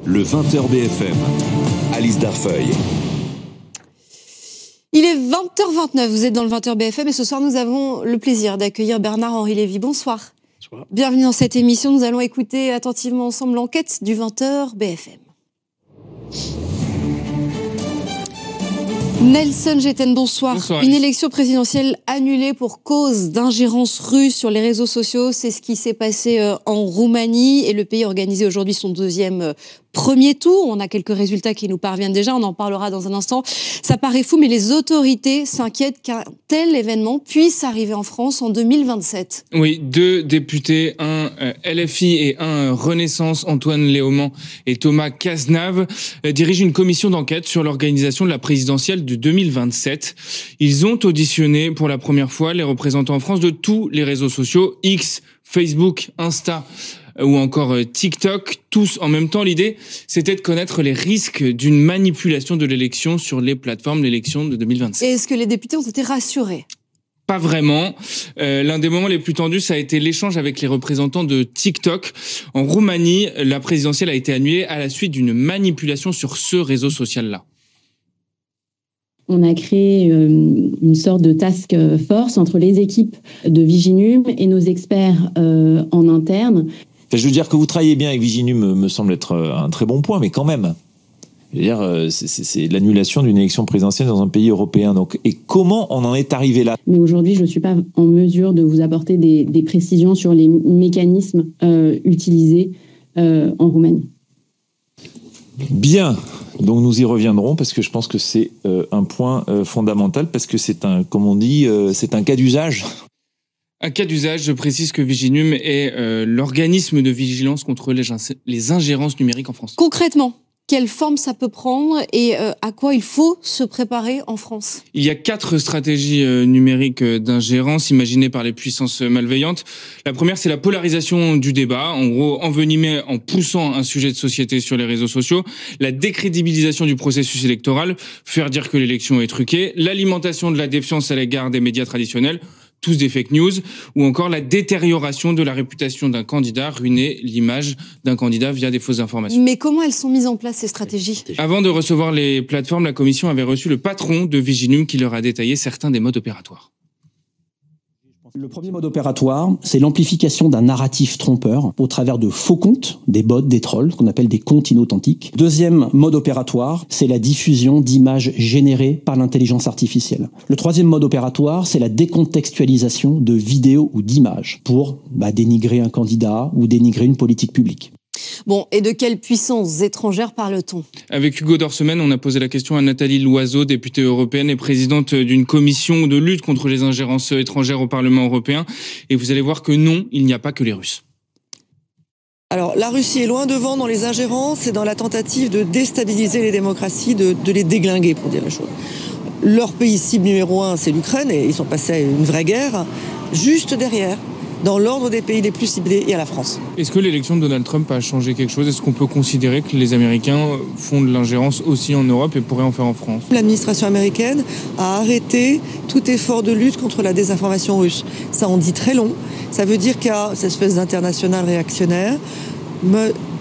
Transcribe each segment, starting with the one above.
Le 20h BFM, Alice Darfeuille. Il est 20h29, vous êtes dans le 20h BFM et ce soir nous avons le plaisir d'accueillir Bernard-Henri Lévy. Bonsoir. Bonsoir. Bienvenue dans cette émission, nous allons écouter attentivement ensemble l'enquête du 20h BFM. Nelson Géten, bonsoir. Bonsoir. Une élection présidentielle annulée pour cause d'ingérence russe sur les réseaux sociaux. C'est ce qui s'est passé en Roumanie et le pays a organisé aujourd'hui son deuxième premier tour. On a quelques résultats qui nous parviennent déjà, on en parlera dans un instant. Ça paraît fou, mais les autorités s'inquiètent qu'un tel événement puisse arriver en France en 2027. Oui, 2 députés, un LFI et un Renaissance, Antoine Léaumont et Thomas Cazenave, dirigent une commission d'enquête sur l'organisation de la présidentielle de 2027. Ils ont auditionné pour la première fois les représentants en France de tous les réseaux sociaux, X, Facebook, Insta ou encore TikTok, tous en même temps. L'idée, c'était de connaître les risques d'une manipulation de l'élection sur les plateformes d'élection de 2027. Et est-ce que les députés ont été rassurés ? Pas vraiment. L'un des moments les plus tendus, ça a été l'échange avec les représentants de TikTok. En Roumanie, la présidentielle a été annulée à la suite d'une manipulation sur ce réseau social-là. On a créé une sorte de task force entre les équipes de Viginum et nos experts en interne. Je veux dire que vous travaillez bien avec Viginum me semble être un très bon point, mais quand même, je veux dire, c'est l'annulation d'une élection présidentielle dans un pays européen. Donc, et comment on en est arrivé là ? Mais aujourd'hui, je ne suis pas en mesure de vous apporter des précisions sur les mécanismes utilisés en Roumanie. Bien, donc nous y reviendrons parce que je pense que c'est un point fondamental parce que c'est un, comme on dit, c'est un cas d'usage. Un cas d'usage, je précise que Viginum est l'organisme de vigilance contre les ingérences numériques en France. Concrètement, quelle forme ça peut prendre et à quoi il faut se préparer en France ? Il y a 4 stratégies numériques d'ingérence imaginées par les puissances malveillantes. La première, c'est la polarisation du débat. En gros, envenimer en poussant un sujet de société sur les réseaux sociaux. La décrédibilisation du processus électoral, faire dire que l'élection est truquée. L'alimentation de la défiance à l'égard des médias traditionnels, tous des fake news, ou encore la détérioration de la réputation d'un candidat, ruiner l'image d'un candidat via des fausses informations. Mais comment elles sont mises en place, ces stratégies ? Avant de recevoir les plateformes, la commission avait reçu le patron de Viginum qui leur a détaillé certains des modes opératoires. Le premier mode opératoire, c'est l'amplification d'un narratif trompeur au travers de faux comptes, des bots, des trolls, qu'on appelle des comptes inauthentiques. Deuxième mode opératoire, c'est la diffusion d'images générées par l'intelligence artificielle. Le troisième mode opératoire, c'est la décontextualisation de vidéos ou d'images pour dénigrer un candidat ou dénigrer une politique publique. Bon, et de quelles puissances étrangères parle-t-on ? Avec Hugo Dorsemen, on a posé la question à Nathalie Loiseau, députée européenne et présidente d'une commission de lutte contre les ingérences étrangères au Parlement européen. Et vous allez voir que non, il n'y a pas que les Russes. Alors, la Russie est loin devant dans les ingérences et dans la tentative de déstabiliser les démocraties, de les déglinguer, pour dire les choses. Leur pays cible numéro 1, c'est l'Ukraine, et ils sont passés à une vraie guerre, juste derrière, dans l'ordre des pays les plus ciblés, et à la France. Est-ce que l'élection de Donald Trump a changé quelque chose ? Est-ce qu'on peut considérer que les Américains font de l'ingérence aussi en Europe et pourraient en faire en France ? L'administration américaine a arrêté tout effort de lutte contre la désinformation russe. Ça en dit très long. Ça veut dire qu'il y a cette espèce d'international réactionnaire.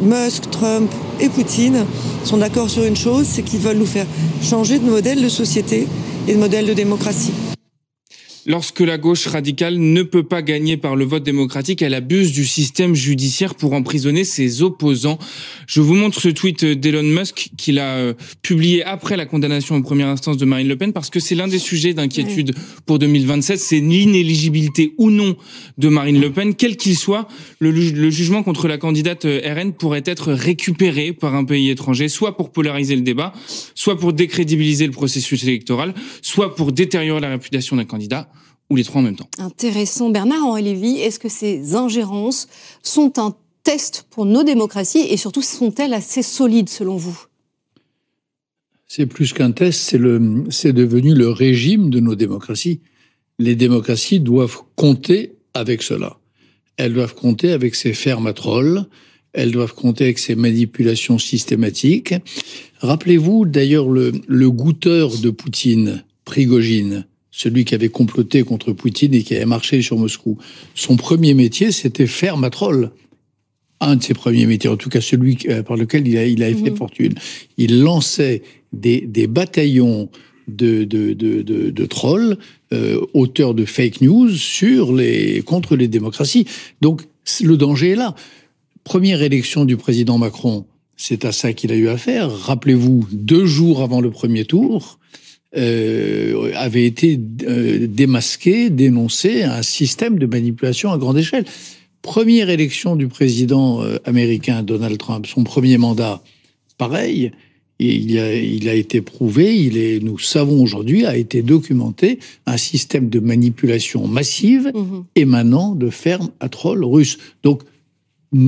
Musk, Trump et Poutine sont d'accord sur une chose, c'est qu'ils veulent nous faire changer de modèle de société et de modèle de démocratie. Lorsque la gauche radicale ne peut pas gagner par le vote démocratique, elle abuse du système judiciaire pour emprisonner ses opposants. Je vous montre ce tweet d'Elon Musk qu'il a publié après la condamnation en première instance de Marine Le Pen, parce que c'est l'un des sujets d'inquiétude pour 2027, c'est l'inéligibilité ou non de Marine Le Pen. Quel qu'il soit, le jugement contre la candidate RN pourrait être récupéré par un pays étranger, soit pour polariser le débat, soit pour décrédibiliser le processus électoral, soit pour détériorer la réputation d'un candidat, ou les trois en même temps. Intéressant. Bernard-Henri Lévy, est-ce que ces ingérences sont un test pour nos démocraties et surtout sont-elles assez solides selon vous ? C'est plus qu'un test, c'est devenu le régime de nos démocraties. Les démocraties doivent compter avec cela. Elles doivent compter avec ces fermes à trolls, elles doivent compter avec ces manipulations systématiques. Rappelez-vous d'ailleurs le goûteur de Poutine, Prigojine, celui qui avait comploté contre Poutine et qui avait marché sur Moscou. Son premier métier, c'était ferme à trolls. un de ses premiers métiers, en tout cas celui par lequel il a fait fortune. Il lançait des bataillons de trolls, auteurs de fake news contre les démocraties. Donc, le danger est là. Première élection du président Macron, c'est à ça qu'il a eu affaire. Rappelez-vous, 2 jours avant le premier tour, avait été démasqué, dénoncé un système de manipulation à grande échelle. Première élection du président américain Donald Trump, son premier mandat, pareil. Il a été prouvé, nous savons aujourd'hui, a été documenté un système de manipulation massive émanant de fermes à trolls russes. Donc,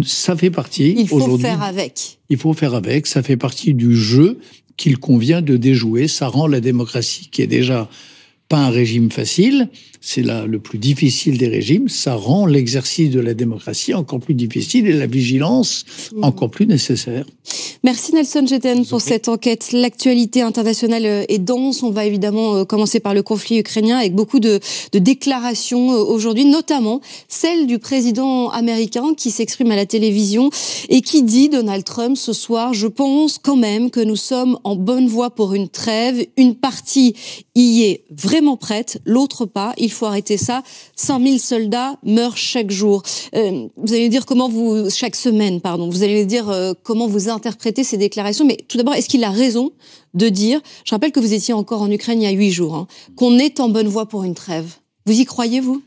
ça fait partie. Il faut faire avec. Il faut faire avec. Ça fait partie du jeu qu'il convient de déjouer. Ça rend la démocratie, qui est déjà pas un régime facile, c'est là le plus difficile des régimes, ça rend l'exercice de la démocratie encore plus difficile et la vigilance encore plus nécessaire. Merci Nelson Djetten pour cette enquête. L'actualité internationale est dense. On va évidemment commencer par le conflit ukrainien avec beaucoup de déclarations aujourd'hui, notamment celle du président américain qui s'exprime à la télévision et qui dit, Donald Trump, ce soir, je pense quand même que nous sommes en bonne voie pour une trêve. Une partie y est vraiment prête, l'autre pas. Il faut arrêter ça. 5000 soldats meurent chaque jour. Vous allez dire chaque semaine, vous allez dire comment vous interprétez ces déclarations. Mais tout d'abord, est-ce qu'il a raison de dire, je rappelle que vous étiez encore en Ukraine il y a 8 jours, qu'on est en bonne voie pour une trêve? Vous y croyez, vous?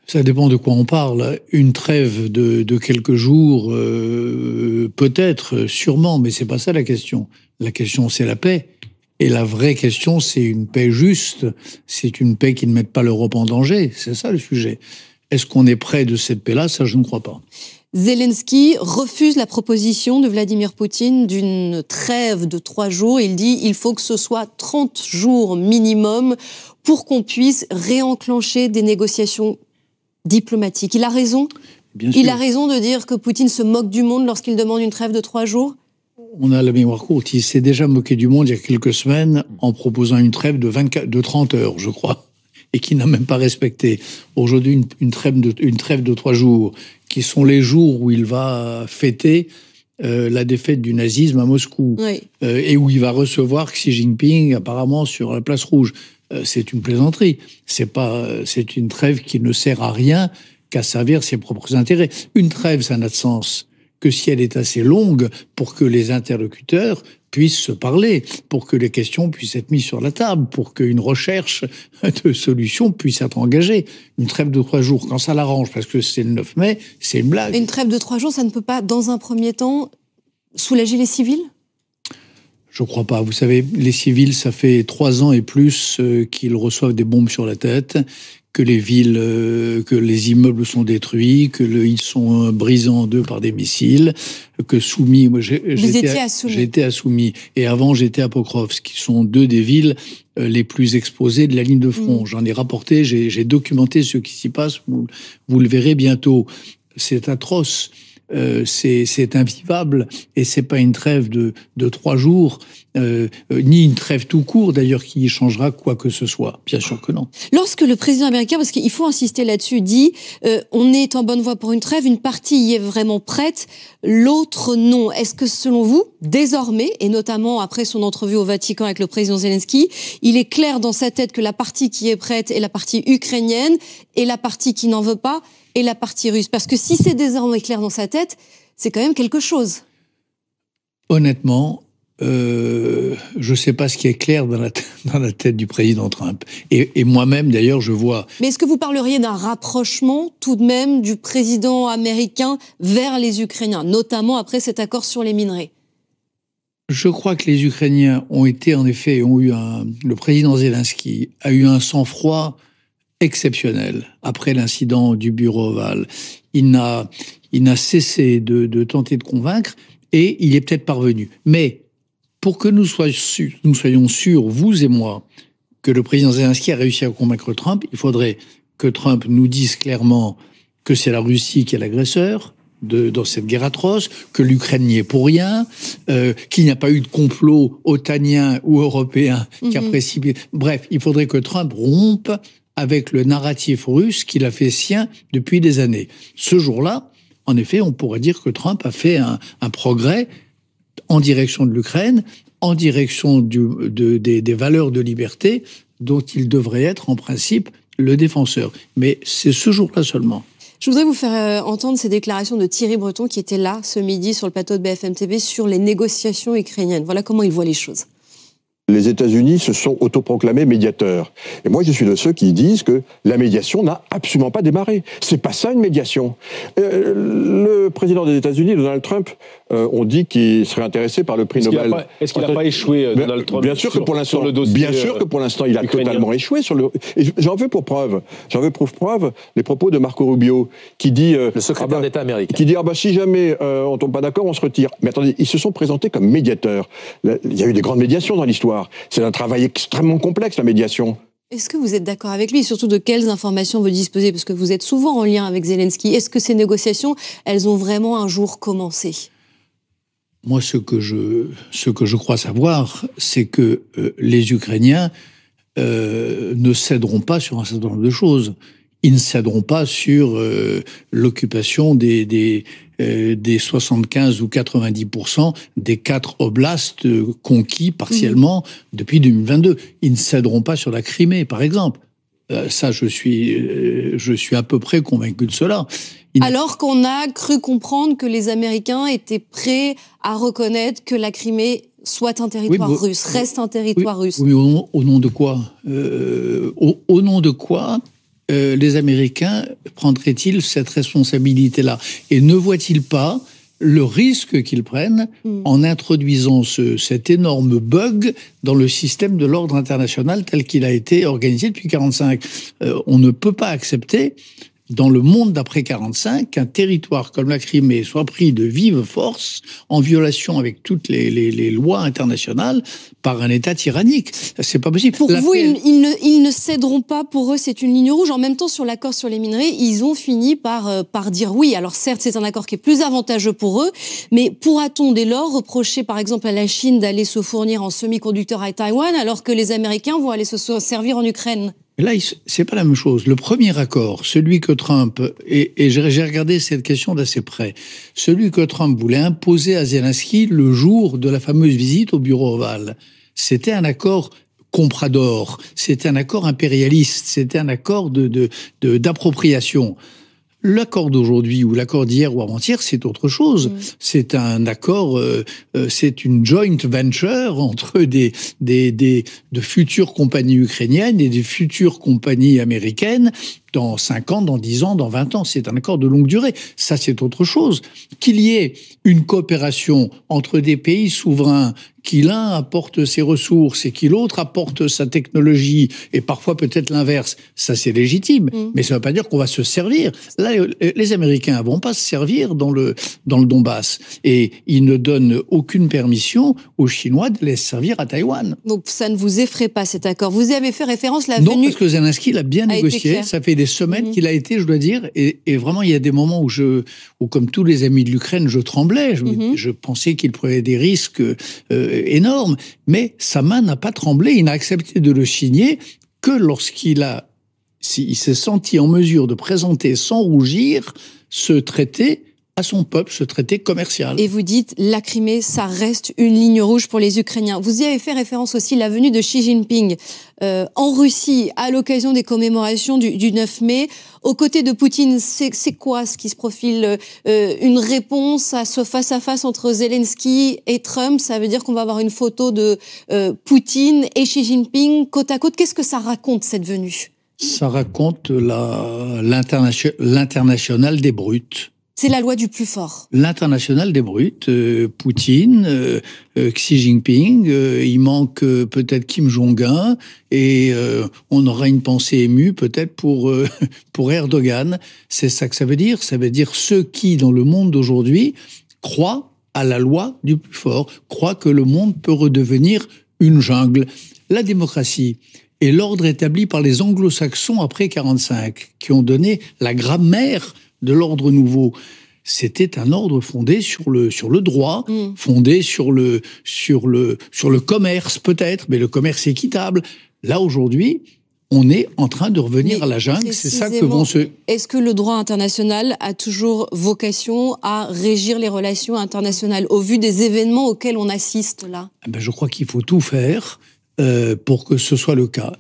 Ça dépend de quoi on parle. Une trêve de quelques jours, peut-être, sûrement, mais c'est pas ça la question. La question, c'est la paix. Et la vraie question, c'est une paix juste. C'est une paix qui ne mette pas l'Europe en danger. C'est ça le sujet. Est-ce qu'on est près de cette paix-là? Ça, je ne crois pas. Zelensky refuse la proposition de Vladimir Poutine d'une trêve de 3 jours. Il dit il faut que ce soit 30 jours minimum pour qu'on puisse réenclencher des négociations diplomatiques. Il a raison. Bien sûr. Il a raison de dire que Poutine se moque du monde lorsqu'il demande une trêve de 3 jours. On a la mémoire courte. Il s'est déjà moqué du monde il y a quelques semaines en proposant une trêve de 30 heures, je crois, et qui n'a même pas respecté. Aujourd'hui, une trêve de 3 jours, qui sont les jours où il va fêter la défaite du nazisme à Moscou, oui. Et où il va recevoir Xi Jinping apparemment sur la place rouge. C'est une plaisanterie. C'est une trêve qui ne sert à rien qu'à servir ses propres intérêts. Une trêve, ça n'a de sens que si elle est assez longue pour que les interlocuteurs puissent se parler, pour que les questions puissent être mises sur la table, pour qu'une recherche de solutions puisse être engagée. Une trêve de 3 jours, quand ça l'arrange, parce que c'est le 9 mai, c'est une blague. Une trêve de 3 jours, ça ne peut pas, dans un premier temps, soulager les civils ? Je crois pas. Vous savez, les civils, ça fait 3 ans et plus qu'ils reçoivent des bombes sur la tête, que les villes, que les immeubles sont détruits, ils sont brisés en 2 par des missiles, que Soumy, moi j'étais à Soumy, et avant j'étais à Pokrovsk, qui sont 2 des villes les plus exposées de la ligne de front. J'en ai rapporté, j'ai documenté ce qui s'y passe, vous le verrez bientôt. C'est atroce. C'est invivable, et c'est pas une trêve de 3 jours, ni une trêve tout court d'ailleurs qui changera quoi que ce soit. Bien sûr que non. Lorsque le président américain, parce qu'il faut insister là-dessus, dit on est en bonne voie pour une trêve, une partie y est vraiment prête, l'autre non. Est-ce que selon vous, désormais, et notamment après son entrevue au Vatican avec le président Zelensky, il est clair dans sa tête que la partie qui est prête est la partie ukrainienne et la partie qui n'en veut pas et la partie russe? Parce que si c'est désormais clair dans sa tête, c'est quand même quelque chose. Honnêtement, je ne sais pas ce qui est clair dans la tête du président Trump. Et moi-même, d'ailleurs, je vois... Mais est-ce que vous parleriez d'un rapprochement, tout de même, du président américain vers les Ukrainiens, notamment après cet accord sur les minerais? Je crois que les Ukrainiens ont été, en effet, le président Zelensky a eu un sang-froid exceptionnel après l'incident du bureau ovale. Il n'a cessé de tenter de convaincre, et il est peut-être parvenu. Mais pour que nous soyons sûrs, vous et moi, que le président Zelensky a réussi à convaincre Trump, il faudrait que Trump nous dise clairement que c'est la Russie qui est l'agresseur dans cette guerre atroce, que l'Ukraine n'y est pour rien, qu'il n'y a pas eu de complot otanien ou européen qui a précipité... Bref, il faudrait que Trump rompe avec le narratif russe qu'il a fait sien depuis des années. Ce jour-là, en effet, on pourrait dire que Trump a fait un progrès en direction de l'Ukraine, en direction des valeurs de liberté dont il devrait être en principe le défenseur. Mais c'est ce jour-là seulement. Je voudrais vous faire entendre ces déclarations de Thierry Breton qui était là ce midi sur le plateau de BFM TV sur les négociations ukrainiennes. Voilà comment il voit les choses. Les États-Unis se sont autoproclamés médiateurs. Et moi, je suis de ceux qui disent que la médiation n'a absolument pas démarré. C'est pas ça une médiation. Le président des États-Unis, Donald Trump, on dit qu'il serait intéressé par le prix Nobel. Est-ce qu'il n'a pas échoué, Donald Trump, bien sûr que pour l'instant, sur le dossier bien sûr que pour l'instant, il a totalement échoué sur le. Et j'en veux pour preuve les propos de Marco Rubio qui dit le secrétaire d'État américain, qui dit si jamais on tombe pas d'accord, on se retire. Mais attendez, ils se sont présentés comme médiateurs. Il y a eu des grandes médiations dans l'histoire. C'est un travail extrêmement complexe, la médiation. Est-ce que vous êtes d'accord avec lui? Surtout, de quelles informations vous disposez? Parce que vous êtes souvent en lien avec Zelensky. Est-ce que ces négociations, elles ont vraiment un jour commencé? Moi, ce que je crois savoir, c'est que les Ukrainiens ne céderont pas sur un certain nombre de choses. Ils ne céderont pas sur l'occupation des 75 ou 90% des 4 oblasts conquis partiellement depuis 2022. Ils ne céderont pas sur la Crimée, par exemple. Ça, je suis à peu près convaincu de cela. Alors qu'on a cru comprendre que les Américains étaient prêts à reconnaître que la Crimée soit un territoire russe, reste un territoire russe. Oui, mais au nom de quoi au nom de quoi les Américains prendraient-ils cette responsabilité-là? Et ne voient-ils pas le risque qu'ils prennent en introduisant cet énorme bug dans le système de l'ordre international tel qu'il a été organisé depuis 1945 ? On ne peut pas accepter, dans le monde d'après 1945, qu'un territoire comme la Crimée soit pris de vive force, en violation avec toutes les lois internationales, par un État tyrannique. C'est pas possible. Pour vous, ils ne céderont pas. Pour eux, c'est une ligne rouge. En même temps, sur l'accord sur les minerais, ils ont fini par dire oui. Alors certes, c'est un accord qui est plus avantageux pour eux, mais pourra-t-on dès lors reprocher, par exemple, à la Chine d'aller se fournir en semi-conducteurs à Taïwan, alors que les Américains vont aller se servir en Ukraine ? Et là, c'est pas la même chose. Le premier accord, celui que Trump, et j'ai regardé cette question d'assez près, celui que Trump voulait imposer à Zelensky le jour de la fameuse visite au bureau ovale, c'était un accord comprador, c'était un accord impérialiste, c'était un accord d'appropriation. L'accord d'aujourd'hui ou l'accord d'hier ou avant-hier, c'est autre chose. C'est un accord, c'est une joint venture entre de futures compagnies ukrainiennes et des futures compagnies américaines dans 5 ans, dans 10 ans, dans 20 ans. C'est un accord de longue durée. Ça, c'est autre chose. Qu'il y ait une coopération entre des pays souverains, qui l'un apporte ses ressources et qui l'autre apporte sa technologie, et parfois peut-être l'inverse, ça c'est légitime. Mais ça ne veut pas dire qu'on va se servir. Là, les Américains ne vont pas se servir dans le Donbass. Et ils ne donnent aucune permission aux Chinois de les servir à Taïwan. Donc ça ne vous effraie pas, cet accord. Vous avez fait référence la venue... Non, parce que Zelensky l'a bien négocié. Ça fait des semaines qu'il a été, je dois dire, et vraiment il y a des moments où comme tous les amis de l'Ukraine, je tremblais. Je pensais qu'il prenait des risques énorme, mais sa main n'a pas tremblé. Il n'a accepté de le signer que lorsqu'il s'est senti en mesure de présenter sans rougir ce traité à son peuple, ce traité commercial. Et vous dites, la Crimée, ça reste une ligne rouge pour les Ukrainiens. Vous y avez fait référence aussi, la venue de Xi Jinping en Russie à l'occasion des commémorations du 9 mai. Aux côtés de Poutine, c'est quoi ce qui se profile? Une réponse à ce face-à-face entre Zelensky et Trump? Ça veut dire qu'on va avoir une photo de Poutine et Xi Jinping côte à côte. Qu'est-ce que ça raconte, cette venue? Ça raconte l'international des brutes. C'est la loi du plus fort. L'international des brutes, Poutine, Xi Jinping, il manque peut-être Kim Jong-un, et on aura une pensée émue peut-être pour Erdogan. C'est ça que ça veut dire. Ça veut dire ceux qui, dans le monde d'aujourd'hui, croient à la loi du plus fort, croient que le monde peut redevenir une jungle. La démocratie et l'ordre établi par les anglo-saxons après 1945, qui ont donné la grammaire de l'ordre nouveau, c'était un ordre fondé sur le droit, fondé sur le commerce peut-être, mais le commerce équitable. Là aujourd'hui, on est en train de revenir à la jungle. C'est ça que vont se... Est-ce que le droit international a toujours vocation à régir les relations internationales au vu des événements auxquels on assiste là? Je crois qu'il faut tout faire pour que ce soit le cas.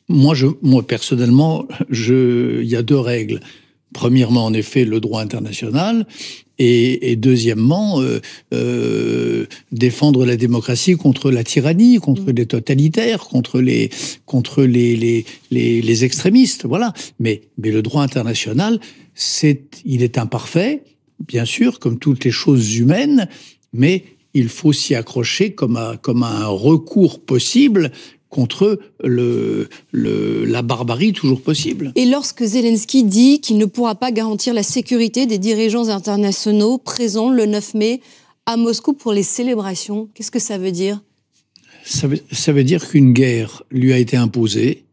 Moi, personnellement, il y a 2 règles. Premièrement, en effet, le droit international, et deuxièmement, défendre la démocratie contre la tyrannie, contre les totalitaires, contre les extrémistes. Voilà. Mais le droit international, il est imparfait, bien sûr, comme toutes les choses humaines, mais il faut s'y accrocher comme à un recours possible contre la barbarie toujours possible. Et lorsque Zelensky dit qu'il ne pourra pas garantir la sécurité des dirigeants internationaux présents le 9 mai à Moscou pour les célébrations, qu'est-ce que ça veut dire? Ça veut dire qu'une guerre lui a été imposée,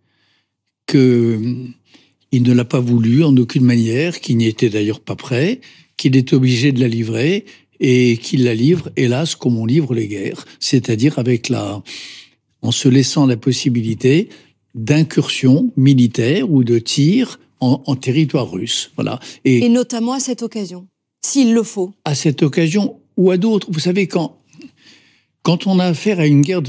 qu'il ne l'a pas voulu en aucune manière, qu'il n'y était d'ailleurs pas prêt, qu'il est obligé de la livrer et qu'il la livre, hélas, comme on livre les guerres, c'est-à-dire en se laissant la possibilité d'incursion militaire ou de tir en territoire russe. Voilà. Et notamment à cette occasion, s'il le faut. À cette occasion ou à d'autres. Vous savez, quand on a affaire à une guerre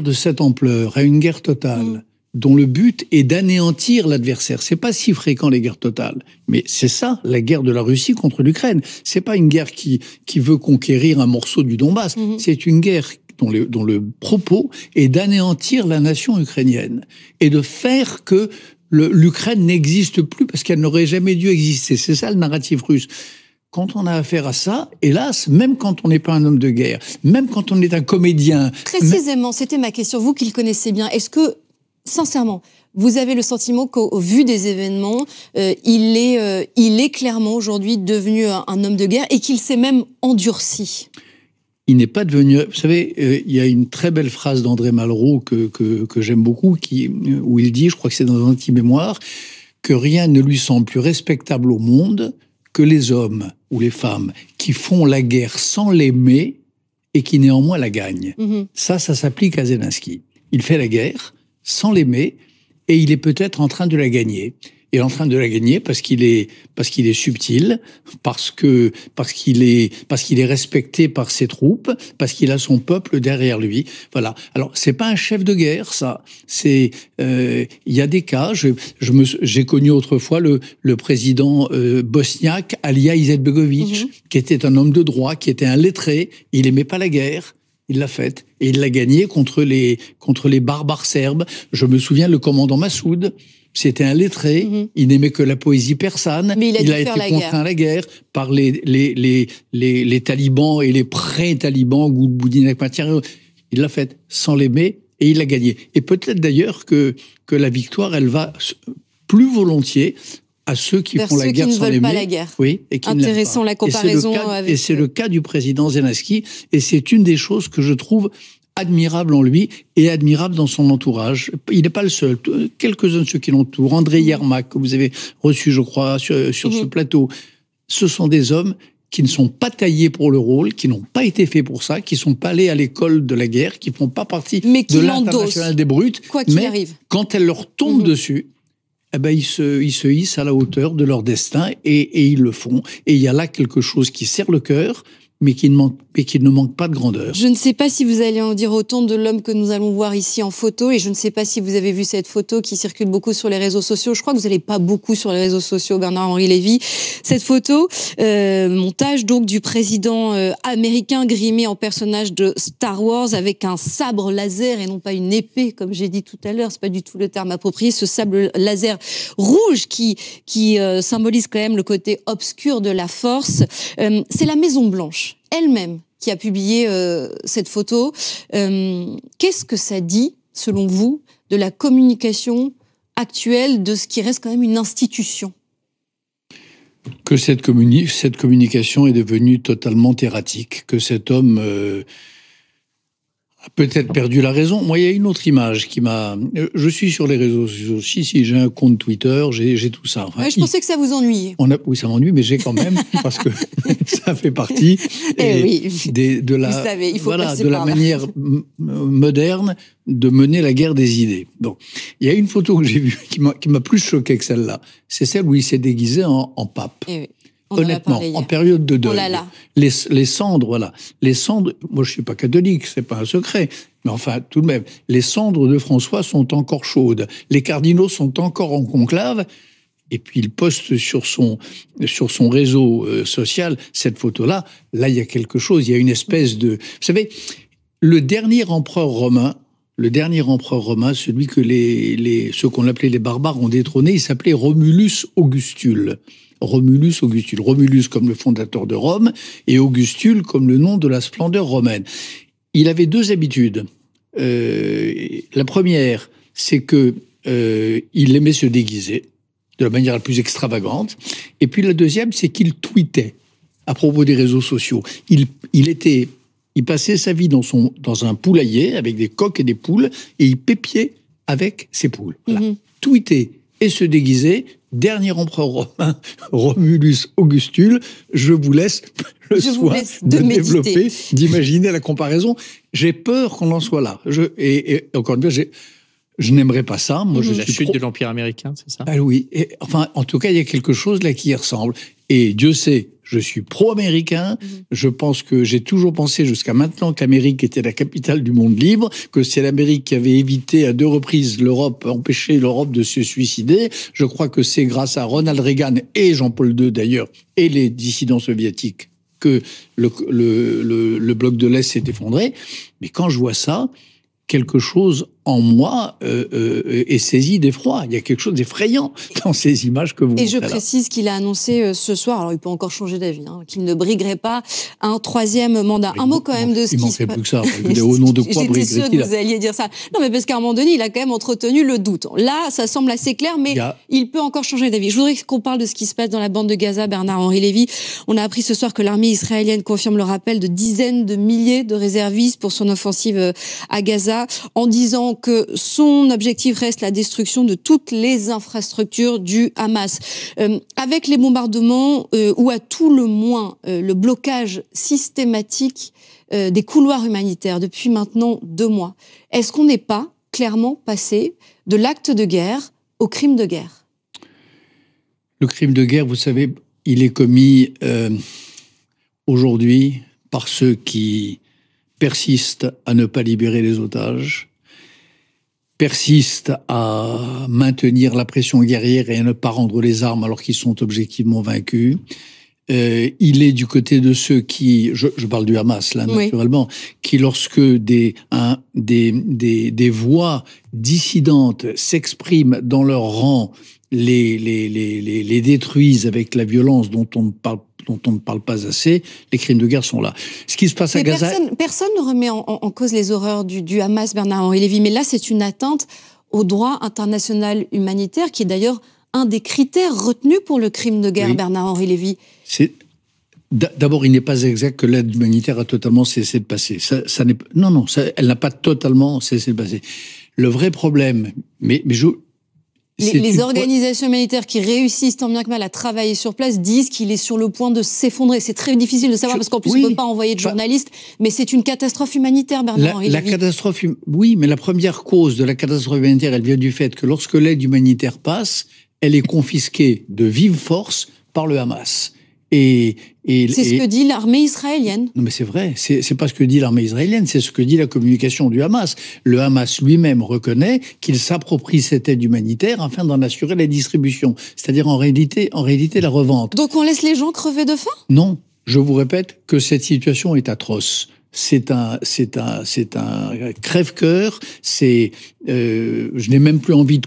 de cette ampleur, à une guerre totale, dont le but est d'anéantir l'adversaire. C'est pas si fréquent, les guerres totales. Mais c'est ça, la guerre de la Russie contre l'Ukraine. C'est pas une guerre qui veut conquérir un morceau du Donbass. C'est une guerre dont le propos est d'anéantir la nation ukrainienne et de faire que l'Ukraine n'existe plus parce qu'elle n'aurait jamais dû exister. C'est ça le narratif russe. Quand on a affaire à ça, hélas, même quand on n'est pas un homme de guerre, même quand on est un comédien... Précisément, c'était ma question. Vous qui le connaissez bien, est-ce que, sincèrement, vous avez le sentiment qu'au vu des événements, il est clairement aujourd'hui devenu un homme de guerre et qu'il s'est même endurci? Il n'est pas devenu... Vous savez, il y a une très belle phrase d'André Malraux que j'aime beaucoup, où il dit, je crois que c'est dans un petit mémoire, que rien ne lui semble plus respectable au monde que les hommes ou les femmes qui font la guerre sans l'aimer et qui néanmoins la gagnent. Ça s'applique à Zelensky. Il fait la guerre sans l'aimer et il est peut-être en train de la gagner. Il est en train de la gagner parce qu'il est subtil, parce qu'il est respecté par ses troupes, parce qu'il a son peuple derrière lui. Voilà. Alors c'est pas un chef de guerre, ça. Il y a des cas. J'ai connu autrefois le président bosniaque Alija Izetbegovic, qui était un homme de droit, qui était un lettré. Il aimait pas la guerre. Il l'a faite et il l'a gagnée contre les barbares serbes. Je me souviens le commandant Massoud. C'était un lettré, il n'aimait que la poésie persane. Mais il a été contraint à la guerre par les talibans et les pré-talibans, Gulbuddin Akhmatyan. Il l'a faite sans l'aimer et il l'a gagnée. Et peut-être d'ailleurs que la victoire, elle va plus volontiers à ceux qui font la guerre sans l'aimer. Pas la guerre. Oui, et qui intéressant la comparaison avec... Et c'est le cas du président Zelensky. Et c'est une des choses que je trouve admirable en lui et admirable dans son entourage. Il n'est pas le seul. Quelques-uns de ceux qui l'entourent, André Yermak, que vous avez reçu, je crois, sur ce plateau, ce sont des hommes qui ne sont pas taillés pour le rôle, qui n'ont pas été faits pour ça, qui ne sont pas allés à l'école de la guerre, qui ne font pas partie de l'international des brutes. Quoi qu'il arrive. Quand elle leur tombe dessus, eh ben, ils se hissent à la hauteur de leur destin et ils le font. Et il y a là quelque chose qui serre le cœur, mais qui ne manque pas de grandeur. Je ne sais pas si vous allez en dire autant de l'homme que nous allons voir ici en photo, et je ne sais pas si vous avez vu cette photo qui circule beaucoup sur les réseaux sociaux. Je crois que vous n'allez pas beaucoup sur les réseaux sociaux, Bernard-Henri Lévy. Cette photo, montage donc du président américain grimé en personnage de Star Wars avec un sabre laser et non pas une épée, comme j'ai dit tout à l'heure. C'est pas du tout le terme approprié. Ce sabre laser rouge qui symbolise quand même le côté obscur de la force. C'est la Maison Blanche elle-même qui a publié cette photo. Qu'est-ce que ça dit, selon vous, de la communication actuelle de ce qui reste quand même une institution? Que cette communication est devenue totalement erratique, que cet homme peut-être perdu la raison. Moi, il y a une autre image qui m'a... Je suis sur les réseaux sociaux. Si, j'ai un compte Twitter, j'ai tout ça. Enfin, je pensais que ça vous ennuyait. Oui, ça m'ennuie, mais j'ai quand même, parce que ça fait partie de la, vous savez, il faut passer de par la là. manière moderne de mener la guerre des idées. Donc, il y a une photo que j'ai vue qui m'a plus choqué que celle-là. C'est celle où il s'est déguisé en pape. Oui. Honnêtement, en période de deuil, oh là là. Les cendres, voilà. Les cendres, moi je suis pas catholique, c'est pas un secret, mais enfin tout de même, les cendres de François sont encore chaudes. Les cardinaux sont encore en conclave. Et puis il poste sur son réseau social cette photo-là. Là, il y a quelque chose, il y a une espèce de... Vous savez, le dernier empereur romain, celui que ceux qu'on appelait les barbares ont détrôné, il s'appelait Romulus Augustule. Romulus comme le fondateur de Rome, et Augustule comme le nom de la splendeur romaine. Il avait deux habitudes. La première, c'est que il aimait se déguiser de la manière la plus extravagante. Et puis la deuxième, c'est qu'il tweetait à propos des réseaux sociaux. Il passait sa vie dans un poulailler avec des coqs et des poules, et il pépiait avec ses poules. Voilà. Tweeter et se déguiser. Dernier empereur romain, Romulus Augustule, je vous laisse le soin de développer, d'imaginer la comparaison. J'ai peur qu'on en soit là. Et encore une fois, je n'aimerais pas ça. Moi, la chute de l'Empire américain, c'est ça? Ah oui. Enfin, en tout cas, il y a quelque chose là qui y ressemble. Et Dieu sait, je suis pro-américain. Je pense que j'ai toujours pensé jusqu'à maintenant que l'Amérique était la capitale du monde libre, que c'est l'Amérique qui avait évité à 2 reprises empêché l'Europe de se suicider. Je crois que c'est grâce à Ronald Reagan et Jean-Paul II d'ailleurs, et les dissidents soviétiques, que le bloc de l'Est s'est effondré. Mais quand je vois ça, quelque chose en moi est saisi d'effroi. Il y a quelque chose d'effrayant dans ces images que vous montrez là. Et je précise qu'il a annoncé ce soir, alors il peut encore changer d'avis, qu'il ne briguerait pas un 3e mandat. Un mot quand même de ce qui se passe. Il manquait plus que ça. Au nom de quoi briguerait-il? J'étais sûre que vous alliez dire ça. Non, mais parce qu'à un moment donné, il a quand même entretenu le doute. Là, ça semble assez clair, mais il peut encore changer d'avis. Je voudrais qu'on parle de ce qui se passe dans la bande de Gaza. Bernard-Henri Lévy, on a appris ce soir que l'armée israélienne confirme le rappel de dizaines de milliers de réservistes pour son offensive à Gaza, en disant que son objectif reste la destruction de toutes les infrastructures du Hamas. Avec les bombardements, ou à tout le moins le blocage systématique des couloirs humanitaires depuis maintenant 2 mois, est-ce qu'on n'est pas clairement passé de l'acte de guerre au crime de guerre? Le crime de guerre, vous savez, il est commis aujourd'hui par ceux qui persistent à ne pas libérer les otages, persistent à maintenir la pression guerrière et à ne pas rendre les armes alors qu'ils sont objectivement vaincus. Il est du côté de ceux qui, je parle du Hamas là naturellement, qui lorsque des voix dissidentes s'expriment dans leur rang, les détruisent avec la violence dont on ne parle pas assez, les crimes de guerre sont là. Ce qui se passe à Gaza... Personne ne remet en cause les horreurs du Hamas, Bernard-Henri Lévy, mais là, c'est une atteinte au droit international humanitaire, qui est d'ailleurs un des critères retenus pour le crime de guerre, Bernard-Henri Lévy. D'abord, il n'est pas exact que l'aide humanitaire a totalement cessé de passer. Elle n'a pas totalement cessé de passer. Le vrai problème, les organisations humanitaires qui réussissent tant bien que mal à travailler sur place disent qu'il est sur le point de s'effondrer. C'est très difficile de savoir parce qu'en plus on ne peut pas envoyer de journalistes, mais c'est une catastrophe humanitaire, Bernard-Henri Lévy. La catastrophe, oui, mais la première cause de la catastrophe humanitaire, elle vient du fait que lorsque l'aide humanitaire passe, elle est confisquée de vive force par le Hamas. C'est ce que dit l'armée israélienne. Non, mais c'est vrai. C'est pas ce que dit l'armée israélienne, c'est ce que dit la communication du Hamas. Le Hamas lui-même reconnaît qu'il s'approprie cette aide humanitaire afin d'en assurer la distribution. C'est-à-dire, en réalité, la revente. Donc on laisse les gens crever de faim? Non. Je vous répète que cette situation est atroce. C'est un crève-cœur. Je n'ai même plus envie de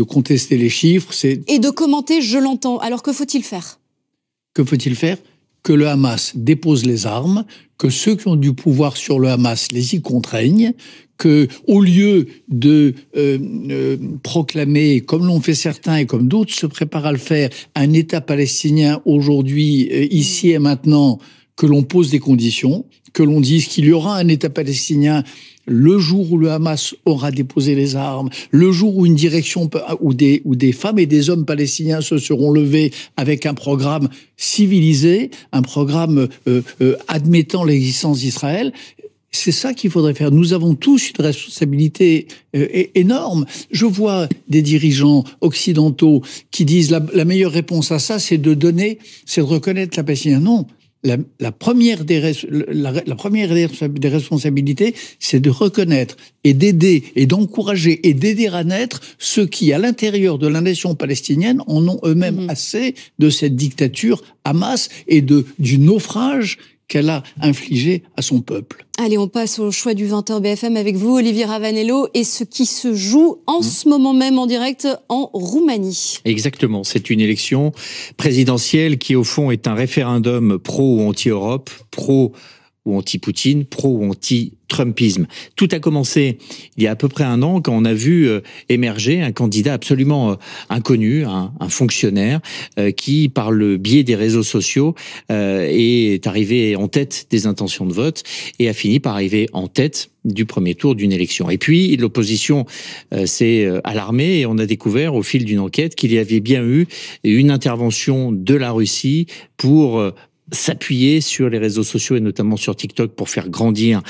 contester les chiffres. Et de commenter, je l'entends. Alors que faut-il faire? Que faut-il faire? Que le Hamas dépose les armes, que ceux qui ont du pouvoir sur le Hamas les y contraignent, que au lieu de proclamer, comme l'ont fait certains et comme d'autres se préparent à le faire, un État palestinien aujourd'hui, ici et maintenant, que l'on pose des conditions, que l'on dise qu'il y aura un État palestinien le jour où le Hamas aura déposé les armes, le jour où une direction, où des femmes et des hommes palestiniens se seront levés avec un programme civilisé, un programme admettant l'existence d'Israël. C'est ça qu'il faudrait faire. Nous avons tous une responsabilité énorme. Je vois des dirigeants occidentaux qui disent la meilleure réponse à ça, c'est de reconnaître la Palestine. Non. La première des responsabilités, c'est de reconnaître et d'aider et d'encourager et d'aider à naître ceux qui, à l'intérieur de la nation palestinienne, en ont eux-mêmes assez de cette dictature Hamas et du naufrage qu'elle a infligé à son peuple. Allez, on passe au choix du 20h BFM avec vous, Olivier Ravanello, et ce qui se joue en ce moment même en direct en Roumanie. Exactement, c'est une élection présidentielle qui au fond est un référendum pro ou anti-Europe, pro ou anti-Poutine, pro ou anti-Trumpisme. Tout a commencé il y a à peu près un an quand on a vu émerger un candidat absolument inconnu, un fonctionnaire qui, par le biais des réseaux sociaux, est arrivé en tête des intentions de vote et a fini par arriver en tête du premier tour d'une élection. Et puis, l'opposition s'est alarmée et on a découvert au fil d'une enquête qu'il y avait bien eu une intervention de la Russie pour s'appuyer sur les réseaux sociaux et notamment sur TikTok pour faire grandir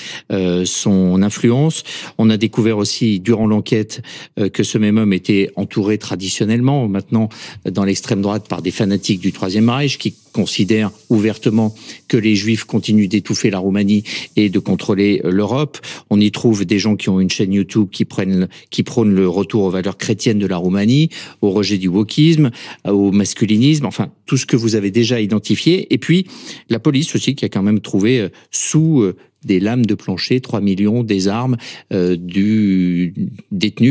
son influence. On a découvert aussi durant l'enquête que ce même homme était entouré traditionnellement, maintenant dans l'extrême droite, par des fanatiques du Troisième Reich qui considèrent ouvertement que les Juifs continuent d'étouffer la Roumanie et de contrôler l'Europe. On y trouve des gens qui ont une chaîne YouTube qui prônent le retour aux valeurs chrétiennes de la Roumanie, au rejet du wokisme, au masculinisme, enfin tout ce que vous avez déjà identifié. Et puis la police aussi qui a quand même trouvé sous des lames de plancher 3 millions des armes détenues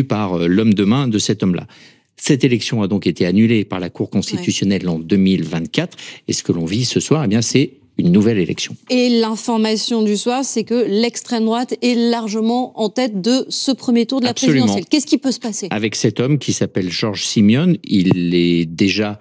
par l'homme de main de cet homme-là. Cette élection a donc été annulée par la Cour constitutionnelle en 2024. Et ce que l'on vit ce soir, eh bien, c'est une nouvelle élection. Et l'information du soir, c'est que l'extrême droite est largement en tête de ce premier tour de la présidentielle. Qu'est-ce qui peut se passer? Avec cet homme qui s'appelle George Simeon, il est déjà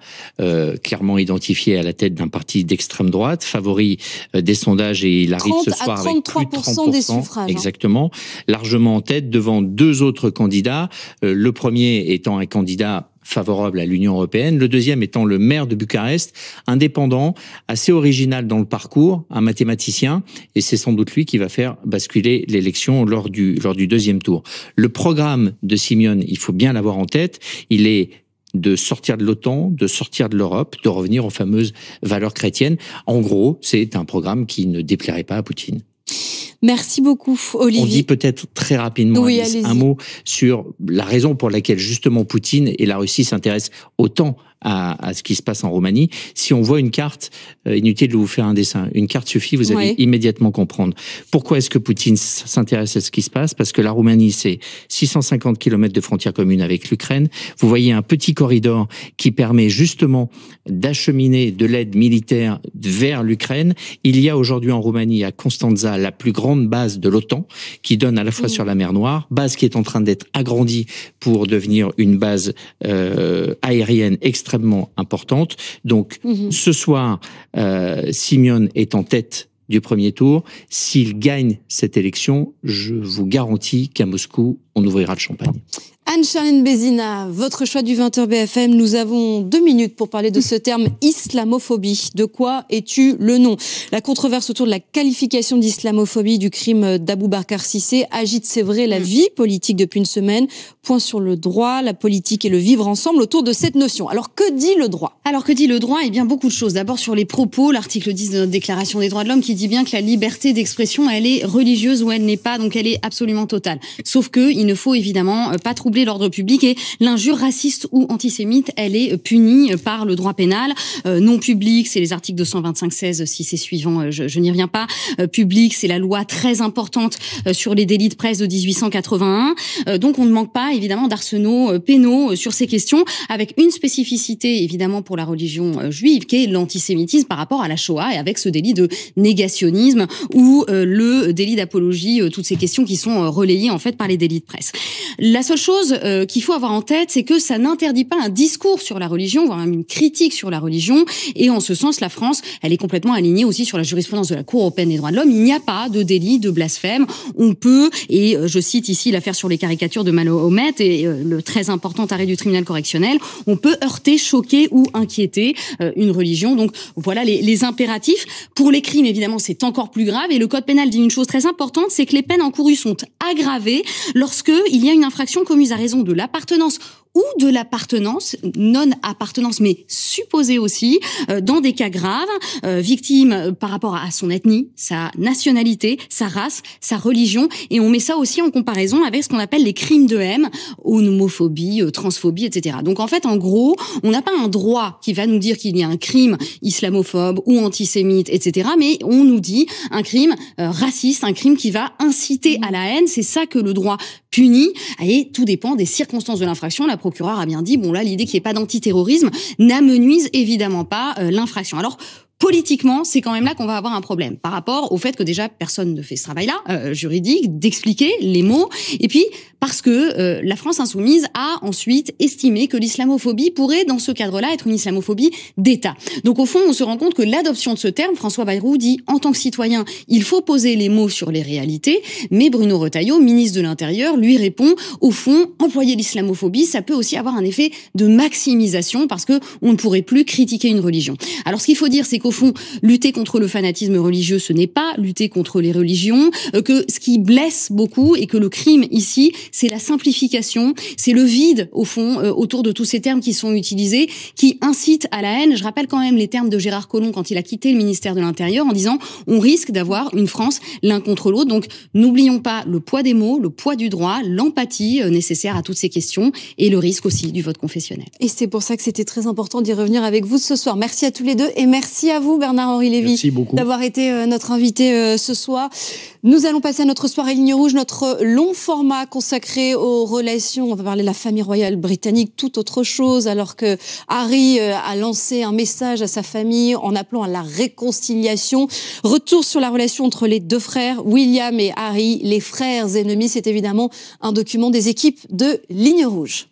clairement identifié à la tête d'un parti d'extrême droite, favori des sondages, et il arrive ce soir avec plus de 30% des suffrages. Exactement, largement en tête devant deux autres candidats. Le premier étant un candidat favorable à l'Union européenne, le deuxième étant le maire de Bucarest, indépendant, assez original dans le parcours, un mathématicien, et c'est sans doute lui qui va faire basculer l'élection lors du deuxième tour. Le programme de Simeon, il faut bien l'avoir en tête, il est de sortir de l'OTAN, de sortir de l'Europe, de revenir aux fameuses valeurs chrétiennes. En gros, c'est un programme qui ne déplairait pas à Poutine. Merci beaucoup, Olivier. On dit peut-être très rapidement un mot sur la raison pour laquelle justement Poutine et la Russie s'intéressent autant à ce qui se passe en Roumanie. Si on voit une carte, inutile de vous faire un dessin, une carte suffit, vous allez immédiatement comprendre. Pourquoi est-ce que Poutine s'intéresse à ce qui se passe? Parce que la Roumanie, c'est 650 km de frontière commune avec l'Ukraine. Vous voyez un petit corridor qui permet justement d'acheminer de l'aide militaire vers l'Ukraine. Il y a aujourd'hui en Roumanie, à Constanța, la plus grande base de l'OTAN, qui donne à la fois sur la mer Noire, base qui est en train d'être agrandie pour devenir une base aérienne extrêmement importante. Donc, ce soir, Simeon est en tête du premier tour. S'il gagne cette élection, je vous garantis qu'à Moscou, on ouvrira le champagne. Anne-Charlène Bézina, votre choix du 20h BFM. Nous avons 2 minutes pour parler de ce terme islamophobie. De quoi es-tu le nom? La controverse autour de la qualification d'islamophobie du crime d'Abou Bakr Cissé agite, c'est vrai, la vie politique depuis une semaine. Point sur le droit, la politique et le vivre ensemble autour de cette notion. Alors, que dit le droit? Alors, que dit le droit? Eh bien, beaucoup de choses. D'abord, sur les propos, l'article 10 de notre Déclaration des droits de l'homme qui dit bien que la liberté d'expression, elle est religieuse ou elle n'est pas, donc elle est absolument totale. Sauf que il ne faut évidemment pas troubler l'ordre public et l'injure raciste ou antisémite, elle est punie par le droit pénal. Non public, c'est les articles 225-16, si c'est suivant, je n'y reviens pas. Public, c'est la loi très importante sur les délits de presse de 1881. Donc on ne manque pas évidemment d'arsenaux pénaux sur ces questions, avec une spécificité évidemment pour la religion juive, qui est l'antisémitisme par rapport à la Shoah, et avec ce délit de négationnisme ou le délit d'apologie, toutes ces questions qui sont relayées en fait par les délits de presse. La seule chose qu'il faut avoir en tête, c'est que ça n'interdit pas un discours sur la religion, voire même une critique sur la religion, et en ce sens, la France, elle est complètement alignée aussi sur la jurisprudence de la Cour européenne des droits de l'homme. Il n'y a pas de délit de blasphème. On peut, et je cite ici l'affaire sur les caricatures de Mahomet et le très important arrêt du tribunal correctionnel, on peut heurter, choquer ou inquiéter une religion. Donc voilà les impératifs. Pour les crimes, évidemment, c'est encore plus grave, et le code pénal dit une chose très importante, c'est que les peines encourues sont aggravées lorsque il y a une infraction commise à raison de l'appartenance ou de l'appartenance, non-appartenance, mais supposée aussi, dans des cas graves, victime par rapport à son ethnie, sa nationalité, sa race, sa religion, et on met ça aussi en comparaison avec ce qu'on appelle les crimes de haine, homophobie, transphobie, etc. Donc en fait, en gros, on n'a pas un droit qui va nous dire qu'il y a un crime islamophobe ou antisémite, etc., mais on nous dit un crime raciste, un crime qui va inciter à la haine, c'est ça que le droit punit, et tout dépend des circonstances de l'infraction. La procureure a bien dit, bon là, l'idée qu'il n'y ait pas d'antiterrorisme n'amenuise évidemment pas l'infraction. Alors, politiquement, c'est quand même là qu'on va avoir un problème par rapport au fait que déjà personne ne fait ce travail-là juridique, d'expliquer les mots, et puis parce que la France insoumise a ensuite estimé que l'islamophobie pourrait, dans ce cadre-là, être une islamophobie d'État. Donc au fond, on se rend compte que l'adoption de ce terme, François Bayrou dit, en tant que citoyen, il faut poser les mots sur les réalités, mais Bruno Retailleau, ministre de l'Intérieur, lui répond, au fond, employer l'islamophobie, ça peut aussi avoir un effet de maximisation, parce que on ne pourrait plus critiquer une religion. Alors ce qu'il faut dire, c'est qu'au fond, lutter contre le fanatisme religieux, ce n'est pas lutter contre les religions, que ce qui blesse beaucoup, et que le crime ici, c'est la simplification, c'est le vide, au fond, autour de tous ces termes qui sont utilisés, qui incitent à la haine. Je rappelle quand même les termes de Gérard Collomb quand il a quitté le ministère de l'Intérieur, en disant « on risque d'avoir une France l'un contre l'autre ». Donc, n'oublions pas le poids des mots, le poids du droit, l'empathie nécessaire à toutes ces questions, et le risque aussi du vote confessionnel. Et c'est pour ça que c'était très important d'y revenir avec vous ce soir. Merci à tous les deux, et merci à vous, Bernard-Henri Lévy, d'avoir été notre invité ce soir. Nous allons passer à notre soirée Ligne Rouge, notre long format consacré aux relations. On va parler de la famille royale britannique, tout autre chose, alors que Harry a lancé un message à sa famille en appelant à la réconciliation. Retour sur la relation entre les deux frères, William et Harry, les frères ennemis. C'est évidemment un document des équipes de Ligne Rouge.